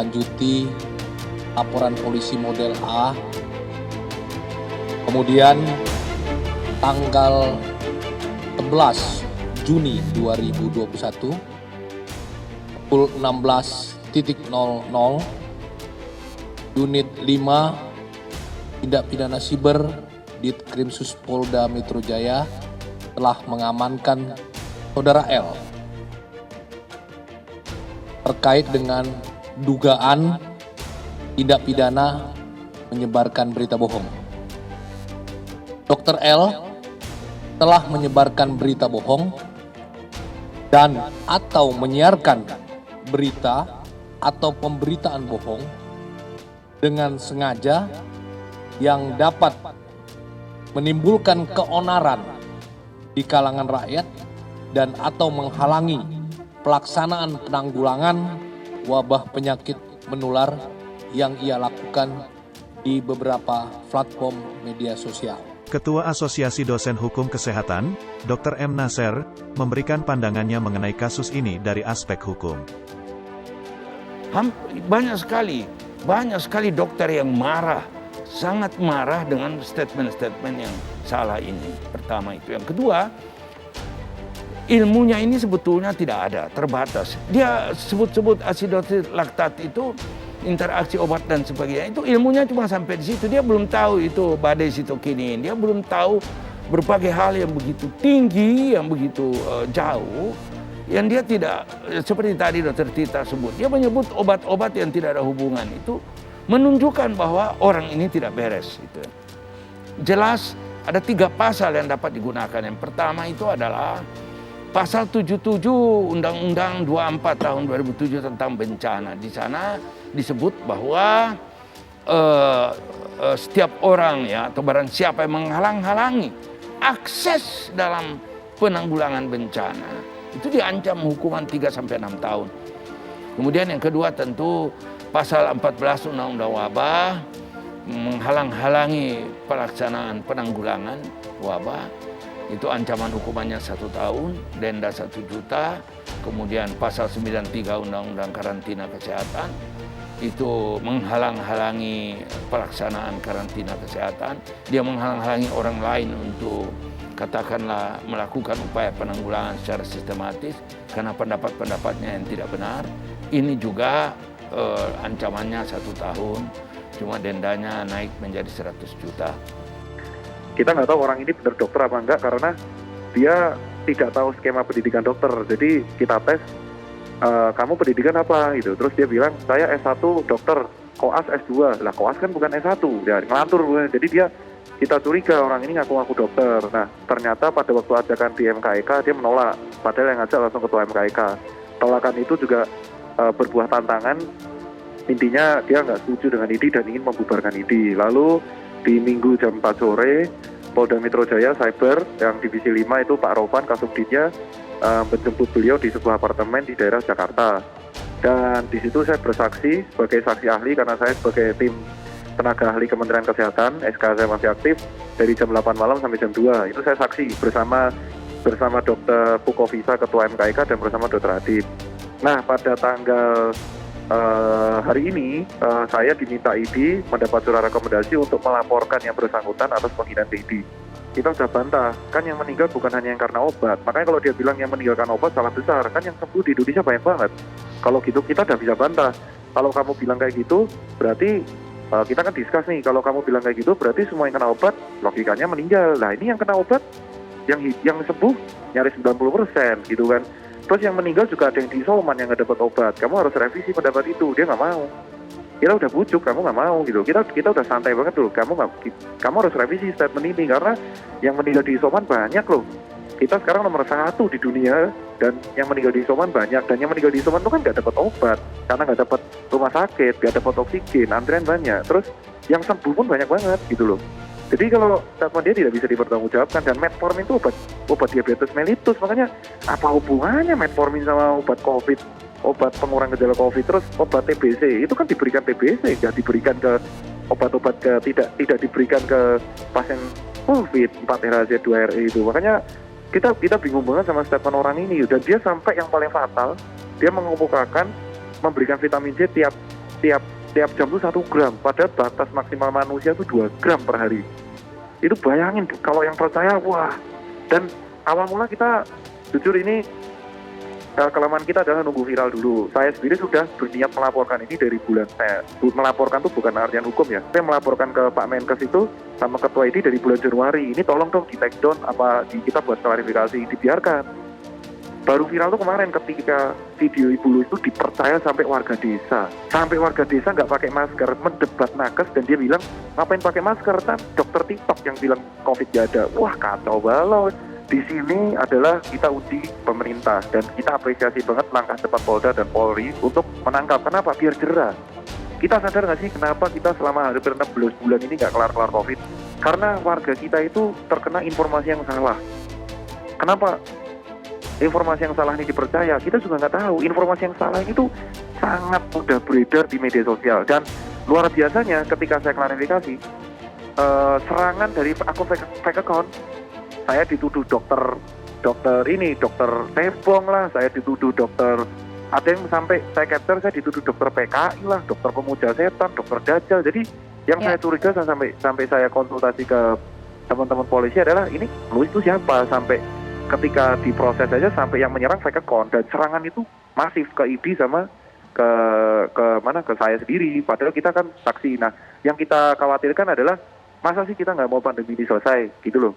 menindaklanjuti laporan polisi model A. Kemudian tanggal 11 Juni 2021 pukul 16.00 Unit 5 Tindak Pidana Siber Ditkrimsus Polda Metro Jaya telah mengamankan Saudara L terkait dengan dugaan tindak pidana menyebarkan berita bohong. Dr. L telah menyebarkan berita bohong dan atau menyiarkan berita atau pemberitaan bohong dengan sengaja yang dapat menimbulkan keonaran di kalangan rakyat dan atau menghalangi pelaksanaan penanggulangan wabah penyakit menular yang ia lakukan di beberapa platform media sosial. Ketua Asosiasi Dosen Hukum Kesehatan, Dr. M. Nasser, memberikan pandangannya mengenai kasus ini dari aspek hukum. Banyak sekali dokter yang marah, sangat marah dengan statement-statement yang salah ini. Pertama itu. Yang kedua, ilmunya ini sebetulnya tidak ada, terbatas. Dia sebut-sebut asidosis laktat itu interaksi obat dan sebagainya. Itu ilmunya cuma sampai di situ. Dia belum tahu itu badai sitokinin. Dia belum tahu berbagai hal yang begitu tinggi, yang begitu jauh. Yang dia tidak, seperti tadi Dr. Tita sebut, dia menyebut obat-obat yang tidak ada hubungan. Itu menunjukkan bahwa orang ini tidak beres. Itu. Jelas ada 3 pasal yang dapat digunakan. Yang pertama itu adalah Pasal 77 Undang-Undang 24 tahun 2007 tentang bencana. Di sana disebut bahwa setiap orang ya atau barang siapa yang menghalang-halangi akses dalam penanggulangan bencana itu diancam hukuman 3 sampai 6 tahun. Kemudian yang kedua tentu Pasal 14 Undang-Undang Wabah menghalang-halangi pelaksanaan penanggulangan wabah. Itu ancaman hukumannya 1 tahun, denda 1 juta. Kemudian pasal 93 Undang-Undang Karantina Kesehatan, itu menghalang-halangi pelaksanaan karantina kesehatan. Dia menghalang-halangi orang lain untuk katakanlah melakukan upaya penanggulangan secara sistematis karena pendapat-pendapatnya yang tidak benar. Ini juga ancamannya 1 tahun, cuma dendanya naik menjadi 100 juta. Kita nggak tahu orang ini benar dokter apa enggak karena dia tidak tahu skema pendidikan dokter. Jadi kita tes, kamu pendidikan apa gitu. Terus dia bilang, saya S1 dokter, koas S2. Lah koas kan bukan S1, ya ngelantur. Jadi kita curiga orang ini ngaku-ngaku dokter. Nah ternyata pada waktu ajakan di MKEK dia menolak. Padahal yang ngajak langsung ketua MKEK. Tolakan itu juga berbuah tantangan. Intinya dia nggak setuju dengan IDI dan ingin membubarkan IDI. Lalu di Minggu jam 4 sore, Polda Metro Jaya Cyber yang Divisi 5 itu Pak Rovan Kasubditnya menjemput beliau di sebuah apartemen di daerah Jakarta. Dan di situ saya bersaksi sebagai saksi ahli karena saya sebagai tim tenaga ahli Kementerian Kesehatan, SK saya masih aktif dari jam 8 malam sampai jam 2. Itu saya saksi bersama Dr. Pukovisa Ketua MKEK dan bersama Dr. Adib. Nah pada tanggal hari ini saya diminta IDI mendapat surat rekomendasi untuk melaporkan yang bersangkutan atas penghinaan IDI. Kita sudah bantah, kan yang meninggal bukan hanya yang karena obat. Makanya kalau dia bilang yang meninggal karena obat salah besar, kan yang sembuh di Indonesia banyak banget. Kalau gitu kita udah bisa bantah. Kalau kamu bilang kayak gitu, berarti kita kan discuss nih, kalau kamu bilang kayak gitu berarti semua yang kena obat logikanya meninggal. Nah ini yang kena obat, yang sembuh nyaris 90% gitu kan. Terus yang meninggal juga ada yang di isoman yang nggak dapat obat. Kamu harus revisi pendapat itu. Dia nggak mau. Kita udah bujuk, kamu nggak mau gitu. Kita udah santai banget loh. Kamu harus revisi statement ini karena yang meninggal di isoman banyak loh. Kita sekarang nomor 1 di dunia dan yang meninggal di isoman banyak. Dan yang meninggal di isoman itu kan nggak dapat obat karena nggak dapat rumah sakit, nggak dapat oksigen, antrian banyak. Terus yang sembuh pun banyak banget gitu loh. Jadi kalau statement dia tidak bisa dipertanggungjawabkan dan metformin itu obat diabetes mellitus, makanya apa hubungannya metformin sama obat COVID, obat pengurang gejala COVID, terus obat TBC itu kan diberikan TBC, tidak diberikan ke obat-obat tidak diberikan ke pasien COVID 4RAZ 2RE itu. Makanya kita bingung banget sama statement orang ini dan dia sampai yang paling fatal, dia mengemukakan memberikan vitamin C tiap tiap jam tuh 1 gram, padahal batas maksimal manusia tuh 2 gram per hari. Itu bayangin kalau yang percaya, wah. Dan awal mula kita jujur ini kelemahan kita adalah nunggu viral dulu. Saya sendiri sudah berniat melaporkan ini dari bulan melaporkan tuh bukan artian hukum ya. Saya melaporkan ke Pak Menkes itu sama Ketua ID dari bulan Januari. Ini tolong dong di take down kita buat klarifikasi, dibiarkan. Baru viral tuh kemarin ketika video Ibu Lu itu dipercaya sampai warga desa. Sampai warga desa nggak pakai masker, mendebat nakes dan dia bilang ngapain pakai masker? Kan dokter TikTok yang bilang COVID nggak ada. Wah kacau balau. Di sini adalah kita uji pemerintah dan kita apresiasi banget langkah cepat Polda dan Polri untuk menangkap. Kenapa? Biar jerah. Kita sadar nggak sih kenapa kita selama hampir 16 bulan ini nggak kelar-kelar COVID? Karena warga kita itu terkena informasi yang salah. Kenapa informasi yang salah ini dipercaya? Kita juga nggak tahu. Informasi yang salah ini tuh sangat mudah beredar di media sosial. Dan luar biasanya ketika saya klarifikasi, serangan dari akun fake account, saya dituduh dokter cebong lah, saya dituduh dokter, ada yang sampai saya capture, saya dituduh dokter PKI lah, dokter pemuja setan, dokter dajjal. Jadi yang saya curiga sampai saya konsultasi ke teman-teman polisi adalah ini lu itu siapa, sampai ketika diproses aja sampai yang menyerang fake account, dan serangan itu masif ke ID sama ke saya sendiri, padahal kita kan saksi. Nah, yang kita khawatirkan adalah masa sih kita nggak mau pandemi ini selesai gitu loh.